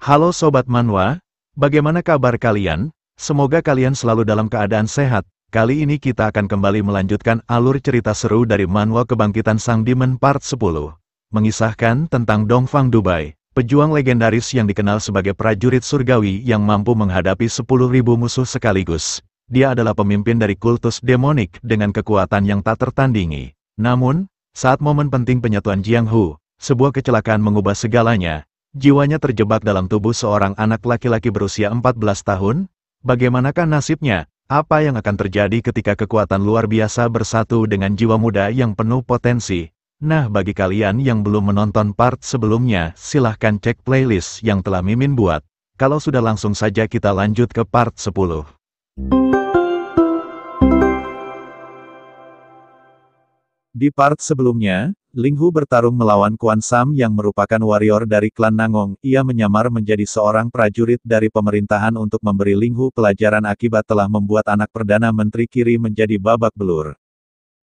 Halo Sobat Manhwa, bagaimana kabar kalian? Semoga kalian selalu dalam keadaan sehat. Kali ini kita akan kembali melanjutkan alur cerita seru dari Manhwa Kebangkitan Sang Demon Part 10. Mengisahkan tentang Dongfang Dubai, pejuang legendaris yang dikenal sebagai prajurit surgawi yang mampu menghadapi 10.000 musuh sekaligus. Dia adalah pemimpin dari kultus demonik dengan kekuatan yang tak tertandingi. Namun, saat momen penting penyatuan Jianghu, sebuah kecelakaan mengubah segalanya. Jiwanya terjebak dalam tubuh seorang anak laki-laki berusia 14 tahun. Bagaimanakah nasibnya? Apa yang akan terjadi ketika kekuatan luar biasa bersatu dengan jiwa muda yang penuh potensi? Nah, bagi kalian yang belum menonton part sebelumnya, silahkan cek playlist yang telah Mimin buat. Kalau sudah, langsung saja kita lanjut ke part 10. Di part sebelumnya, Linghu bertarung melawan Quan Sam yang merupakan warrior dari klan Nangong. Ia menyamar menjadi seorang prajurit dari pemerintahan untuk memberi Linghu pelajaran akibat telah membuat anak Perdana Menteri kiri menjadi babak belur.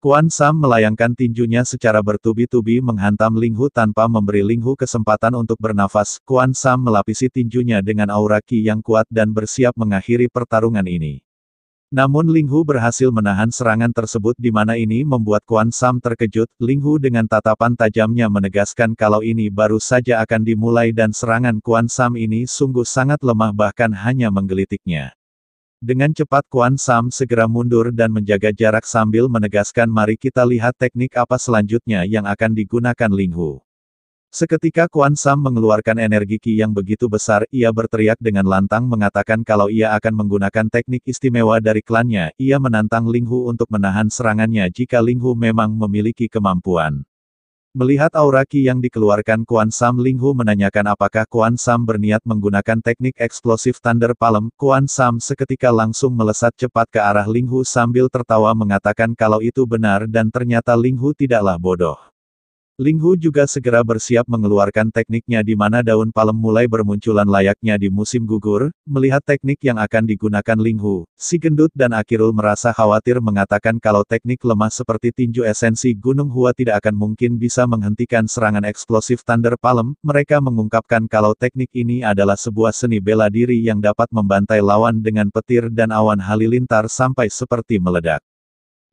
Quan Sam melayangkan tinjunya secara bertubi-tubi menghantam Linghu tanpa memberi Linghu kesempatan untuk bernafas. Quan Sam melapisi tinjunya dengan aura ki yang kuat dan bersiap mengakhiri pertarungan ini. Namun Linghu berhasil menahan serangan tersebut di mana ini membuat Quan Sam terkejut. Linghu dengan tatapan tajamnya menegaskan kalau ini baru saja akan dimulai dan serangan Quan Sam ini sungguh sangat lemah bahkan hanya menggelitiknya. Dengan cepat Quan Sam segera mundur dan menjaga jarak sambil menegaskan mari kita lihat teknik apa selanjutnya yang akan digunakan Linghu. Seketika Quan Sam mengeluarkan energi ki yang begitu besar, ia berteriak dengan lantang mengatakan kalau ia akan menggunakan teknik istimewa dari klannya. Ia menantang Linghu untuk menahan serangannya jika Linghu memang memiliki kemampuan. Melihat aura ki yang dikeluarkan Quan Sam, Linghu menanyakan apakah Quan Sam berniat menggunakan teknik eksplosif Thunder Palm. Quan Sam seketika langsung melesat cepat ke arah Linghu sambil tertawa mengatakan kalau itu benar dan ternyata Linghu tidaklah bodoh. Linghu juga segera bersiap mengeluarkan tekniknya di mana daun palem mulai bermunculan layaknya di musim gugur. Melihat teknik yang akan digunakan Linghu, si gendut dan Akirul merasa khawatir mengatakan kalau teknik lemah seperti tinju esensi Gunung Hua tidak akan mungkin bisa menghentikan serangan eksplosif Thunder Palm. Mereka mengungkapkan kalau teknik ini adalah sebuah seni bela diri yang dapat membantai lawan dengan petir dan awan halilintar sampai seperti meledak.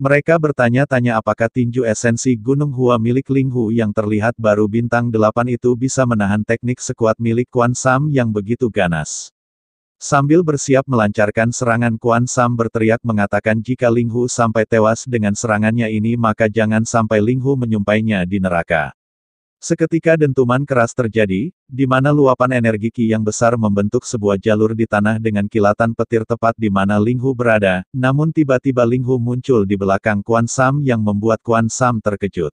Mereka bertanya-tanya apakah tinju esensi Gunung Hua milik Linghu yang terlihat baru bintang 8 itu bisa menahan teknik sekuat milik Quan Sam yang begitu ganas. Sambil bersiap melancarkan serangan, Quan Sam berteriak mengatakan jika Linghu sampai tewas dengan serangannya ini maka jangan sampai Linghu menyumpainya di neraka. Seketika dentuman keras terjadi, di mana luapan energi ki yang besar membentuk sebuah jalur di tanah dengan kilatan petir tepat di mana Linghu berada, namun tiba-tiba Linghu muncul di belakang Quan Sam yang membuat Quan Sam terkejut.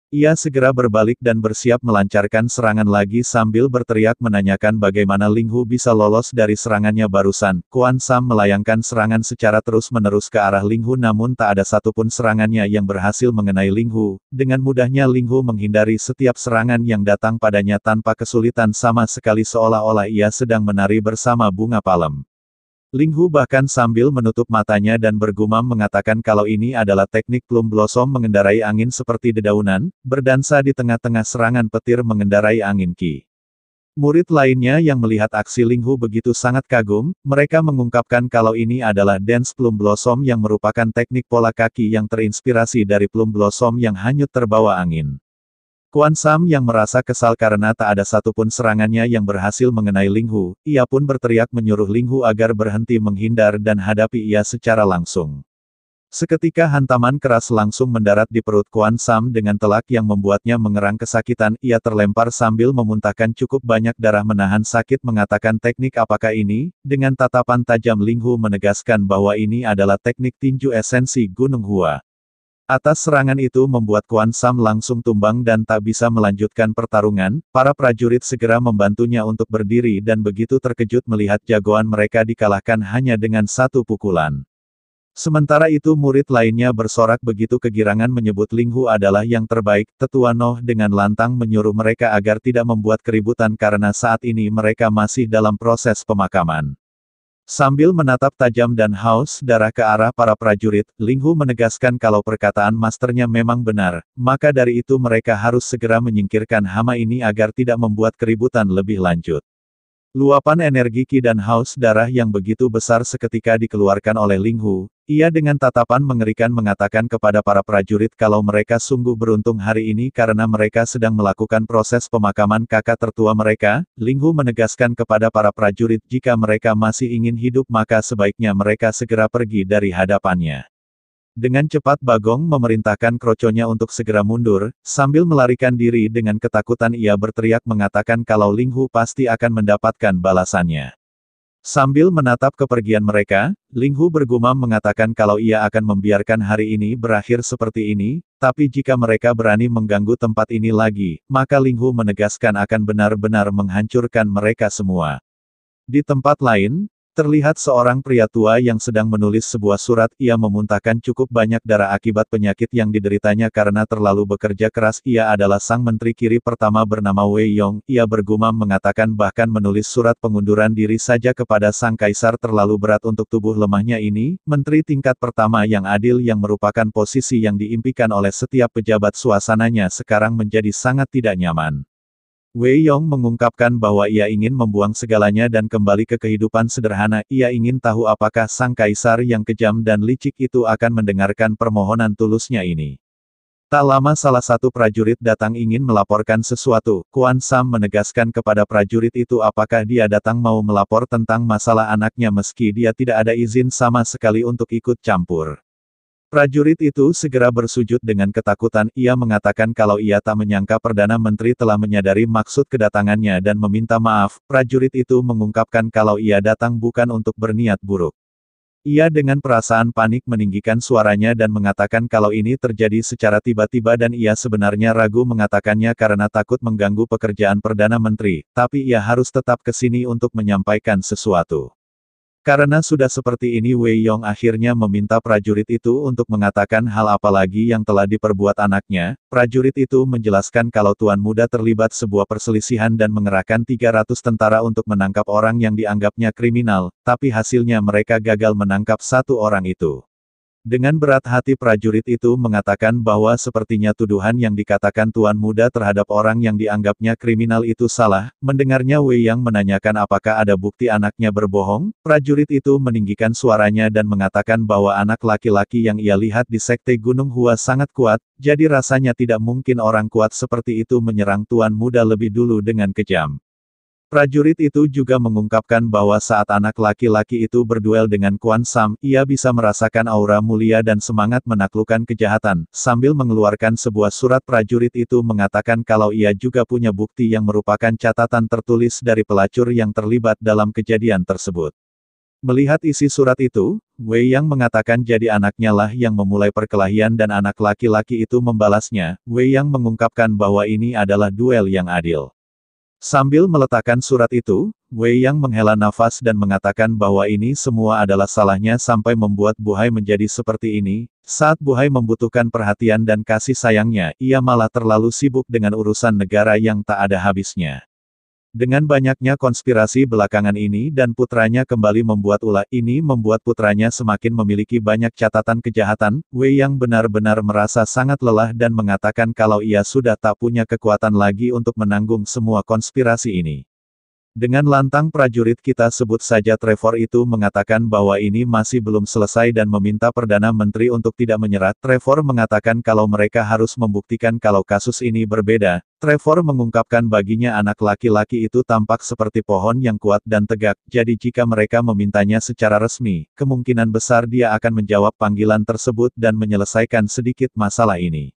Ia segera berbalik dan bersiap melancarkan serangan lagi sambil berteriak menanyakan bagaimana Linghu bisa lolos dari serangannya barusan. Quan Sam melayangkan serangan secara terus-menerus ke arah Linghu namun tak ada satupun serangannya yang berhasil mengenai Linghu. Dengan mudahnya Linghu menghindari setiap serangan yang datang padanya tanpa kesulitan sama sekali seolah-olah ia sedang menari bersama bunga palem. Linghu bahkan sambil menutup matanya dan bergumam mengatakan kalau ini adalah teknik Plum Blossom mengendarai angin seperti dedaunan, berdansa di tengah-tengah serangan petir mengendarai angin ki. Murid lainnya yang melihat aksi Linghu begitu sangat kagum, mereka mengungkapkan kalau ini adalah Dance Plum Blossom yang merupakan teknik pola kaki yang terinspirasi dari Plum Blossom yang hanyut terbawa angin. Quan Sam yang merasa kesal karena tak ada satupun serangannya yang berhasil mengenai Linghu, ia pun berteriak menyuruh Linghu agar berhenti menghindar dan hadapi ia secara langsung. Seketika hantaman keras langsung mendarat di perut Quan Sam dengan telak yang membuatnya mengerang kesakitan, ia terlempar sambil memuntahkan cukup banyak darah menahan sakit mengatakan teknik apakah ini, dengan tatapan tajam Linghu menegaskan bahwa ini adalah teknik tinju esensi Gunung Hua. Atas serangan itu membuat Quan Sam langsung tumbang dan tak bisa melanjutkan pertarungan. Para prajurit segera membantunya untuk berdiri dan begitu terkejut melihat jagoan mereka dikalahkan hanya dengan satu pukulan. Sementara itu murid lainnya bersorak begitu kegirangan menyebut Linghu adalah yang terbaik. Tetua Noh dengan lantang menyuruh mereka agar tidak membuat keributan karena saat ini mereka masih dalam proses pemakaman. Sambil menatap tajam dan haus darah ke arah para prajurit, Linghu menegaskan kalau perkataan masternya memang benar, maka dari itu mereka harus segera menyingkirkan hama ini agar tidak membuat keributan lebih lanjut. Luapan energi Qi dan haus darah yang begitu besar seketika dikeluarkan oleh Ling Hu. Ia dengan tatapan mengerikan mengatakan kepada para prajurit kalau mereka sungguh beruntung hari ini karena mereka sedang melakukan proses pemakaman kakak tertua mereka. Ling Hu menegaskan kepada para prajurit jika mereka masih ingin hidup maka sebaiknya mereka segera pergi dari hadapannya. Dengan cepat Bagong memerintahkan kroconya untuk segera mundur, sambil melarikan diri dengan ketakutan ia berteriak mengatakan kalau Ling Hu pasti akan mendapatkan balasannya. Sambil menatap kepergian mereka, Ling Hu bergumam mengatakan kalau ia akan membiarkan hari ini berakhir seperti ini, tapi jika mereka berani mengganggu tempat ini lagi, maka Ling Hu menegaskan akan benar-benar menghancurkan mereka semua. Di tempat lain, terlihat seorang pria tua yang sedang menulis sebuah surat. Ia memuntahkan cukup banyak darah akibat penyakit yang dideritanya karena terlalu bekerja keras. Ia adalah sang menteri kiri pertama bernama Wei Yong. Ia bergumam mengatakan bahkan menulis surat pengunduran diri saja kepada sang kaisar terlalu berat untuk tubuh lemahnya ini. Menteri tingkat pertama yang adil yang merupakan posisi yang diimpikan oleh setiap pejabat suasananya sekarang menjadi sangat tidak nyaman. Wei Yong mengungkapkan bahwa ia ingin membuang segalanya dan kembali ke kehidupan sederhana. Ia ingin tahu apakah sang kaisar yang kejam dan licik itu akan mendengarkan permohonan tulusnya ini. Tak lama salah satu prajurit datang ingin melaporkan sesuatu. Quan Sam menegaskan kepada prajurit itu apakah dia datang mau melapor tentang masalah anaknya meski dia tidak ada izin sama sekali untuk ikut campur. Prajurit itu segera bersujud dengan ketakutan. Ia mengatakan kalau ia tak menyangka Perdana Menteri telah menyadari maksud kedatangannya dan meminta maaf. Prajurit itu mengungkapkan kalau ia datang bukan untuk berniat buruk. Ia dengan perasaan panik meninggikan suaranya dan mengatakan kalau ini terjadi secara tiba-tiba dan ia sebenarnya ragu mengatakannya karena takut mengganggu pekerjaan Perdana Menteri, tapi ia harus tetap ke sini untuk menyampaikan sesuatu. Karena sudah seperti ini Wei Yong akhirnya meminta prajurit itu untuk mengatakan hal apa lagi yang telah diperbuat anaknya. Prajurit itu menjelaskan kalau Tuan Muda terlibat sebuah perselisihan dan mengerahkan 300 tentara untuk menangkap orang yang dianggapnya kriminal, tapi hasilnya mereka gagal menangkap satu orang itu. Dengan berat hati prajurit itu mengatakan bahwa sepertinya tuduhan yang dikatakan Tuan Muda terhadap orang yang dianggapnya kriminal itu salah. Mendengarnya Wei Yang menanyakan apakah ada bukti anaknya berbohong, prajurit itu meninggikan suaranya dan mengatakan bahwa anak laki-laki yang ia lihat di Sekte Gunung Hua sangat kuat, jadi rasanya tidak mungkin orang kuat seperti itu menyerang Tuan Muda lebih dulu dengan kejam. Prajurit itu juga mengungkapkan bahwa saat anak laki-laki itu berduel dengan Quan Sam, ia bisa merasakan aura mulia dan semangat menaklukkan kejahatan. Sambil mengeluarkan sebuah surat prajurit itu mengatakan kalau ia juga punya bukti yang merupakan catatan tertulis dari pelacur yang terlibat dalam kejadian tersebut. Melihat isi surat itu, Wei Yang mengatakan jadi anaknya lah yang memulai perkelahian dan anak laki-laki itu membalasnya. Wei Yang mengungkapkan bahwa ini adalah duel yang adil. Sambil meletakkan surat itu, Wei Yang menghela nafas dan mengatakan bahwa ini semua adalah salahnya sampai membuat Buhai menjadi seperti ini. Saat Buhai membutuhkan perhatian dan kasih sayangnya, ia malah terlalu sibuk dengan urusan negara yang tak ada habisnya. Dengan banyaknya konspirasi belakangan ini dan putranya kembali membuat ulah, ini membuat putranya semakin memiliki banyak catatan kejahatan. Wei Yang benar-benar merasa sangat lelah dan mengatakan kalau ia sudah tak punya kekuatan lagi untuk menanggung semua konspirasi ini. Dengan lantang prajurit kita sebut saja Trevor itu mengatakan bahwa ini masih belum selesai dan meminta Perdana Menteri untuk tidak menyerah. Trevor mengatakan kalau mereka harus membuktikan kalau kasus ini berbeda. Trevor mengungkapkan baginya anak laki-laki itu tampak seperti pohon yang kuat dan tegak, jadi jika mereka memintanya secara resmi, kemungkinan besar dia akan menjawab panggilan tersebut dan menyelesaikan sedikit masalah ini.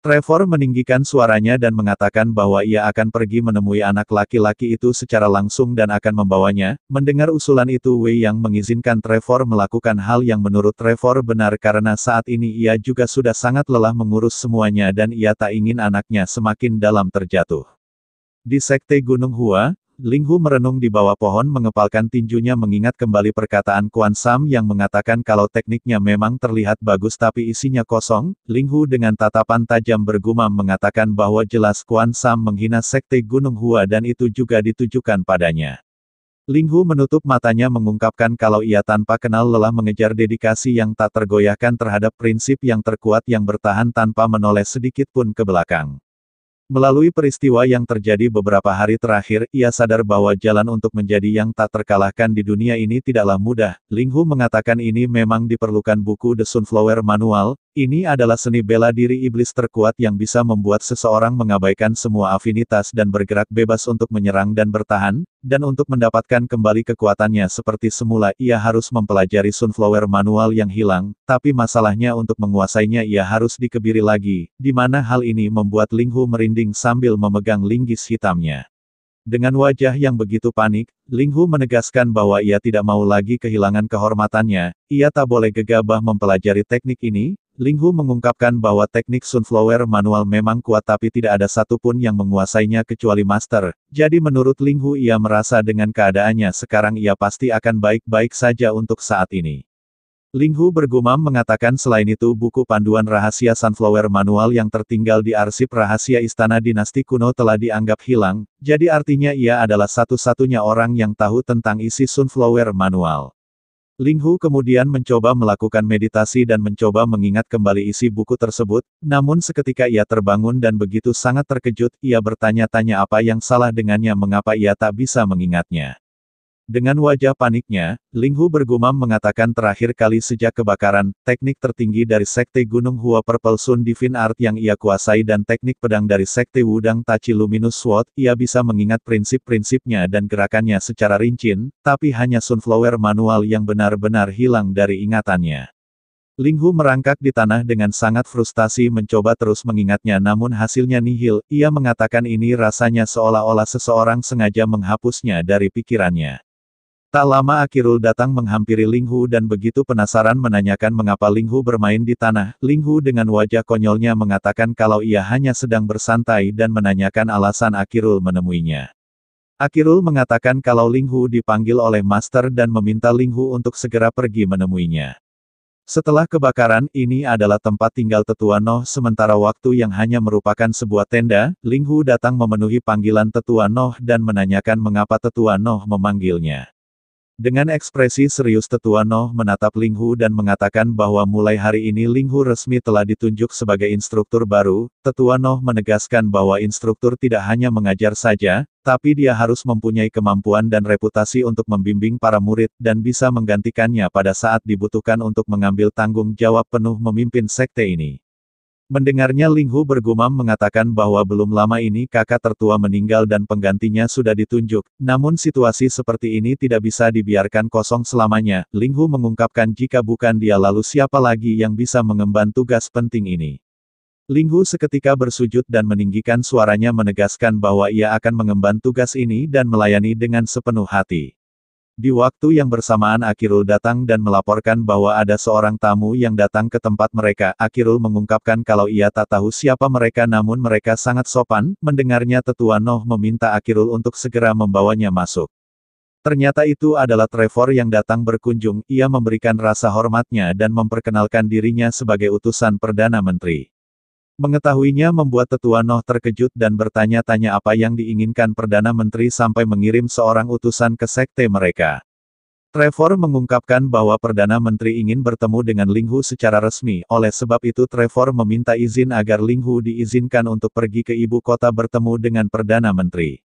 Trevor meninggikan suaranya dan mengatakan bahwa ia akan pergi menemui anak laki-laki itu secara langsung dan akan membawanya. Mendengar usulan itu Wei Yang mengizinkan Trevor melakukan hal yang menurut Trevor benar karena saat ini ia juga sudah sangat lelah mengurus semuanya dan ia tak ingin anaknya semakin dalam terjatuh. Di Sekte Gunung Hua, Ling Hu merenung di bawah pohon mengepalkan tinjunya mengingat kembali perkataan Quan Sam yang mengatakan kalau tekniknya memang terlihat bagus tapi isinya kosong. Ling Hu dengan tatapan tajam bergumam mengatakan bahwa jelas Quan Sam menghina Sekte Gunung Hua dan itu juga ditujukan padanya. Ling Hu menutup matanya mengungkapkan kalau ia tanpa kenal lelah mengejar dedikasi yang tak tergoyahkan terhadap prinsip yang terkuat yang bertahan tanpa menoleh sedikit pun ke belakang. Melalui peristiwa yang terjadi beberapa hari terakhir, ia sadar bahwa jalan untuk menjadi yang tak terkalahkan di dunia ini tidaklah mudah. Ling Hu mengatakan ini memang diperlukan buku The Sunflower Manual. Ini adalah seni bela diri iblis terkuat yang bisa membuat seseorang mengabaikan semua afinitas dan bergerak bebas untuk menyerang dan bertahan, dan untuk mendapatkan kembali kekuatannya seperti semula ia harus mempelajari Sunflower Manual yang hilang, tapi masalahnya untuk menguasainya ia harus dikebiri lagi, di mana hal ini membuat Ling Hu merinding sambil memegang linggis hitamnya. Dengan wajah yang begitu panik, Ling Hu menegaskan bahwa ia tidak mau lagi kehilangan kehormatannya, ia tak boleh gegabah mempelajari teknik ini. Ling Hu mengungkapkan bahwa teknik Sunflower Manual memang kuat tapi tidak ada satupun yang menguasainya kecuali Master, jadi menurut Ling Hu ia merasa dengan keadaannya sekarang ia pasti akan baik-baik saja untuk saat ini. Ling Hu bergumam mengatakan selain itu buku panduan rahasia Sunflower Manual yang tertinggal di arsip rahasia Istana Dinasti Kuno telah dianggap hilang, jadi artinya ia adalah satu-satunya orang yang tahu tentang isi Sunflower Manual. Ling Hu kemudian mencoba melakukan meditasi dan mencoba mengingat kembali isi buku tersebut, namun seketika ia terbangun dan begitu sangat terkejut, ia bertanya-tanya apa yang salah dengannya mengapa ia tak bisa mengingatnya. Dengan wajah paniknya, Ling Hu bergumam mengatakan terakhir kali sejak kebakaran, teknik tertinggi dari Sekte Gunung Hua Purple Sun Divine Art yang ia kuasai dan teknik pedang dari Sekte Wudang Tachi Luminous Sword, ia bisa mengingat prinsip-prinsipnya dan gerakannya secara rinci, tapi hanya Sunflower Manual yang benar-benar hilang dari ingatannya. Ling Hu merangkak di tanah dengan sangat frustasi mencoba terus mengingatnya namun hasilnya nihil, ia mengatakan ini rasanya seolah-olah seseorang sengaja menghapusnya dari pikirannya. Tak lama Akirul datang menghampiri Ling Hu dan begitu penasaran menanyakan mengapa Ling Hu bermain di tanah. Ling Hu dengan wajah konyolnya mengatakan kalau ia hanya sedang bersantai dan menanyakan alasan Akirul menemuinya. Akirul mengatakan kalau Ling Hu dipanggil oleh Master dan meminta Ling Hu untuk segera pergi menemuinya. Setelah kebakaran, ini adalah tempat tinggal Tetua Noh sementara waktu yang hanya merupakan sebuah tenda, Ling Hu datang memenuhi panggilan Tetua Noh dan menanyakan mengapa Tetua Noh memanggilnya. Dengan ekspresi serius Tetua Noh menatap Ling Hu dan mengatakan bahwa mulai hari ini Ling Hu resmi telah ditunjuk sebagai instruktur baru. Tetua Noh menegaskan bahwa instruktur tidak hanya mengajar saja, tapi dia harus mempunyai kemampuan dan reputasi untuk membimbing para murid dan bisa menggantikannya pada saat dibutuhkan untuk mengambil tanggung jawab penuh memimpin sekte ini. Mendengarnya Ling Hu bergumam mengatakan bahwa belum lama ini kakak tertua meninggal dan penggantinya sudah ditunjuk, namun situasi seperti ini tidak bisa dibiarkan kosong selamanya. Ling Hu mengungkapkan jika bukan dia lalu siapa lagi yang bisa mengemban tugas penting ini. Ling Hu seketika bersujud dan meninggikan suaranya menegaskan bahwa ia akan mengemban tugas ini dan melayani dengan sepenuh hati. Di waktu yang bersamaan Akirul datang dan melaporkan bahwa ada seorang tamu yang datang ke tempat mereka. Akirul mengungkapkan kalau ia tak tahu siapa mereka namun mereka sangat sopan. Mendengarnya Tetua Noh meminta Akirul untuk segera membawanya masuk. Ternyata itu adalah Trevor yang datang berkunjung. Ia memberikan rasa hormatnya dan memperkenalkan dirinya sebagai utusan Perdana Menteri. Mengetahuinya membuat Tetua Noh terkejut dan bertanya-tanya apa yang diinginkan Perdana Menteri sampai mengirim seorang utusan ke sekte mereka. Trevor mengungkapkan bahwa Perdana Menteri ingin bertemu dengan Ling Hu secara resmi, oleh sebab itu Trevor meminta izin agar Ling Hu diizinkan untuk pergi ke ibu kota bertemu dengan Perdana Menteri.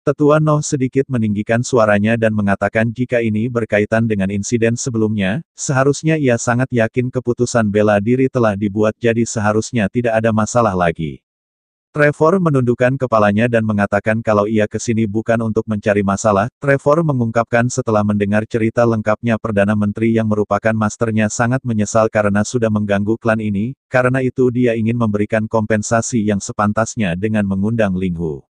Tetua Noh sedikit meninggikan suaranya dan mengatakan jika ini berkaitan dengan insiden sebelumnya, seharusnya ia sangat yakin keputusan bela diri telah dibuat jadi seharusnya tidak ada masalah lagi. Trevor menundukkan kepalanya dan mengatakan kalau ia ke sini bukan untuk mencari masalah. Trevor mengungkapkan setelah mendengar cerita lengkapnya Perdana Menteri yang merupakan masternya sangat menyesal karena sudah mengganggu klan ini, karena itu dia ingin memberikan kompensasi yang sepantasnya dengan mengundang Ling Hu.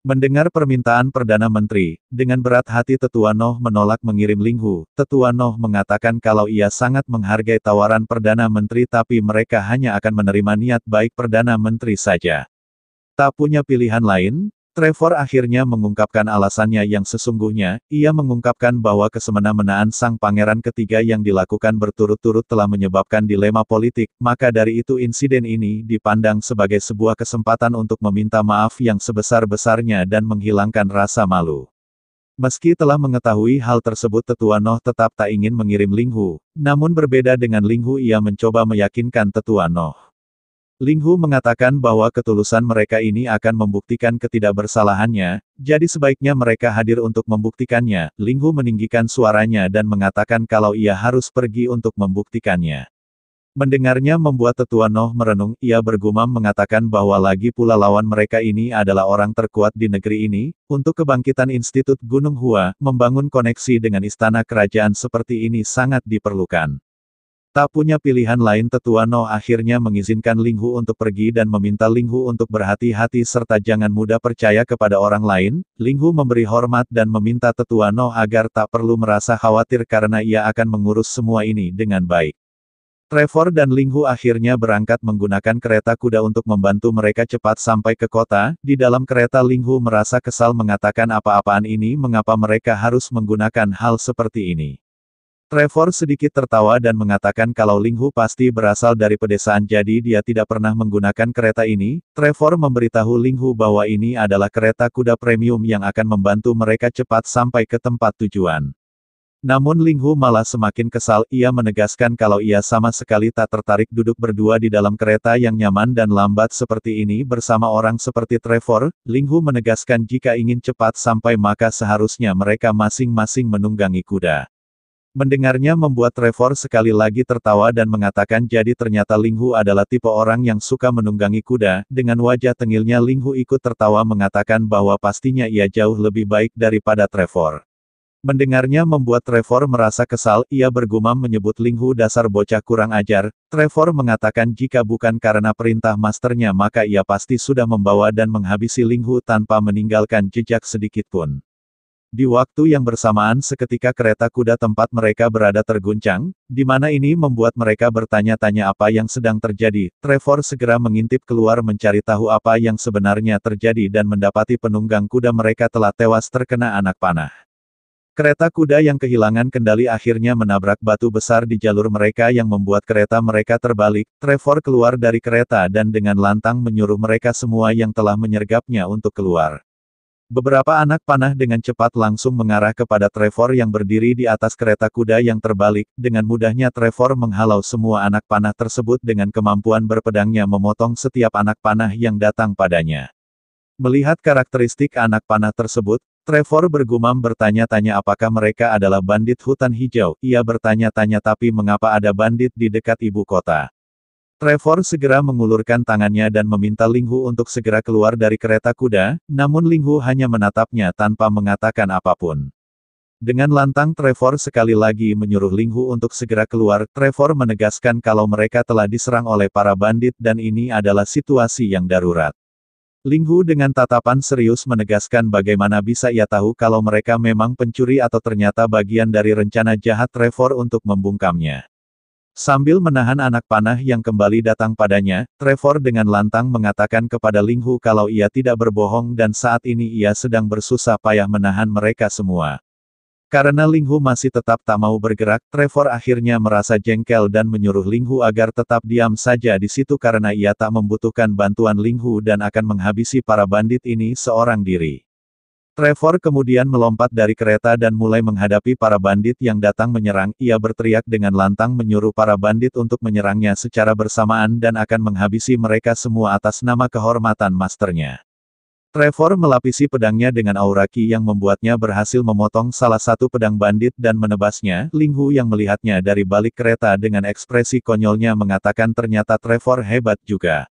Mendengar permintaan Perdana Menteri, dengan berat hati Tetua Noh menolak mengirim Ling Hu. Tetua Noh mengatakan kalau ia sangat menghargai tawaran Perdana Menteri tapi mereka hanya akan menerima niat baik Perdana Menteri saja. Tak punya pilihan lain, Trevor akhirnya mengungkapkan alasannya yang sesungguhnya. Ia mengungkapkan bahwa kesemena-menaan sang pangeran ketiga yang dilakukan berturut-turut telah menyebabkan dilema politik, maka dari itu insiden ini dipandang sebagai sebuah kesempatan untuk meminta maaf yang sebesar-besarnya dan menghilangkan rasa malu. Meski telah mengetahui hal tersebut Tetua Noh tetap tak ingin mengirim Ling Hu, namun berbeda dengan Ling Hu ia mencoba meyakinkan Tetua Noh. Ling Hu mengatakan bahwa ketulusan mereka ini akan membuktikan ketidakbersalahannya, jadi sebaiknya mereka hadir untuk membuktikannya. Ling Hu meninggikan suaranya dan mengatakan kalau ia harus pergi untuk membuktikannya. Mendengarnya membuat Tetua Noh merenung, ia bergumam mengatakan bahwa lagi pula lawan mereka ini adalah orang terkuat di negeri ini, untuk kebangkitan Institut Gunung Hua, membangun koneksi dengan istana kerajaan seperti ini sangat diperlukan. Tak punya pilihan lain Tetua Noh akhirnya mengizinkan Ling Hu untuk pergi dan meminta Ling Hu untuk berhati-hati serta jangan mudah percaya kepada orang lain. Ling Hu memberi hormat dan meminta Tetua Noh agar tak perlu merasa khawatir karena ia akan mengurus semua ini dengan baik. Trevor dan Ling Hu akhirnya berangkat menggunakan kereta kuda untuk membantu mereka cepat sampai ke kota. Di dalam kereta Ling Hu merasa kesal mengatakan apa-apaan ini mengapa mereka harus menggunakan hal seperti ini. Trevor sedikit tertawa dan mengatakan kalau Ling Hu pasti berasal dari pedesaan jadi dia tidak pernah menggunakan kereta ini. Trevor memberitahu Ling Hu bahwa ini adalah kereta kuda premium yang akan membantu mereka cepat sampai ke tempat tujuan. Namun Ling Hu malah semakin kesal, ia menegaskan kalau ia sama sekali tak tertarik duduk berdua di dalam kereta yang nyaman dan lambat seperti ini bersama orang seperti Trevor. Ling Hu menegaskan jika ingin cepat sampai maka seharusnya mereka masing-masing menunggangi kuda. Mendengarnya membuat Trevor sekali lagi tertawa dan mengatakan jadi ternyata Ling Hu adalah tipe orang yang suka menunggangi kuda. Dengan wajah tengilnya Ling Hu ikut tertawa mengatakan bahwa pastinya ia jauh lebih baik daripada Trevor. Mendengarnya membuat Trevor merasa kesal, ia bergumam menyebut Ling Hu dasar bocah kurang ajar. Trevor mengatakan jika bukan karena perintah masternya maka ia pasti sudah membawa dan menghabisi Ling Hu tanpa meninggalkan jejak sedikitpun. Di waktu yang bersamaan seketika kereta kuda tempat mereka berada terguncang, di mana ini membuat mereka bertanya-tanya apa yang sedang terjadi. Trevor segera mengintip keluar mencari tahu apa yang sebenarnya terjadi dan mendapati penunggang kuda mereka telah tewas terkena anak panah. Kereta kuda yang kehilangan kendali akhirnya menabrak batu besar di jalur mereka yang membuat kereta mereka terbalik. Trevor keluar dari kereta dan dengan lantang menyuruh mereka semua yang telah menyergapnya untuk keluar. Beberapa anak panah dengan cepat langsung mengarah kepada Trevor yang berdiri di atas kereta kuda yang terbalik. Dengan mudahnya Trevor menghalau semua anak panah tersebut dengan kemampuan berpedangnya memotong setiap anak panah yang datang padanya. Melihat karakteristik anak panah tersebut, Trevor bergumam bertanya-tanya apakah mereka adalah bandit hutan hijau. Ia bertanya-tanya tapi mengapa ada bandit di dekat ibu kota. Trevor segera mengulurkan tangannya dan meminta Ling Hu untuk segera keluar dari kereta kuda, namun Ling Hu hanya menatapnya tanpa mengatakan apapun. Dengan lantang Trevor sekali lagi menyuruh Ling Hu untuk segera keluar. Trevor menegaskan kalau mereka telah diserang oleh para bandit dan ini adalah situasi yang darurat. Ling Hu dengan tatapan serius menegaskan bagaimana bisa ia tahu kalau mereka memang pencuri atau ternyata bagian dari rencana jahat Trevor untuk membungkamnya. Sambil menahan anak panah yang kembali datang padanya, Trevor dengan lantang mengatakan kepada Ling Hu kalau ia tidak berbohong dan saat ini ia sedang bersusah payah menahan mereka semua. Karena Ling Hu masih tetap tak mau bergerak, Trevor akhirnya merasa jengkel dan menyuruh Ling Hu agar tetap diam saja di situ karena ia tak membutuhkan bantuan Ling Hu dan akan menghabisi para bandit ini seorang diri. Trevor kemudian melompat dari kereta dan mulai menghadapi para bandit yang datang menyerang. Ia berteriak dengan lantang menyuruh para bandit untuk menyerangnya secara bersamaan dan akan menghabisi mereka semua atas nama kehormatan masternya. Trevor melapisi pedangnya dengan aura ki yang membuatnya berhasil memotong salah satu pedang bandit dan menebasnya. Ling Hu yang melihatnya dari balik kereta dengan ekspresi konyolnya mengatakan ternyata Trevor hebat juga.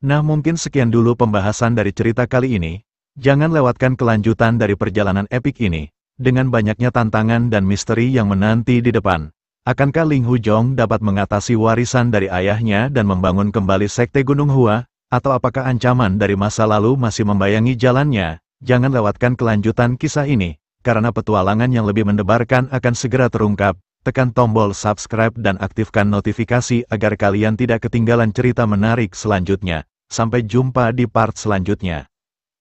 Nah mungkin sekian dulu pembahasan dari cerita kali ini. Jangan lewatkan kelanjutan dari perjalanan epik ini. Dengan banyaknya tantangan dan misteri yang menanti di depan. Akankah Ling Hu Jong dapat mengatasi warisan dari ayahnya dan membangun kembali Sekte Gunung Hua? Atau apakah ancaman dari masa lalu masih membayangi jalannya? Jangan lewatkan kelanjutan kisah ini. Karena petualangan yang lebih mendebarkan akan segera terungkap. Tekan tombol subscribe dan aktifkan notifikasi agar kalian tidak ketinggalan cerita menarik selanjutnya. Sampai jumpa di part selanjutnya.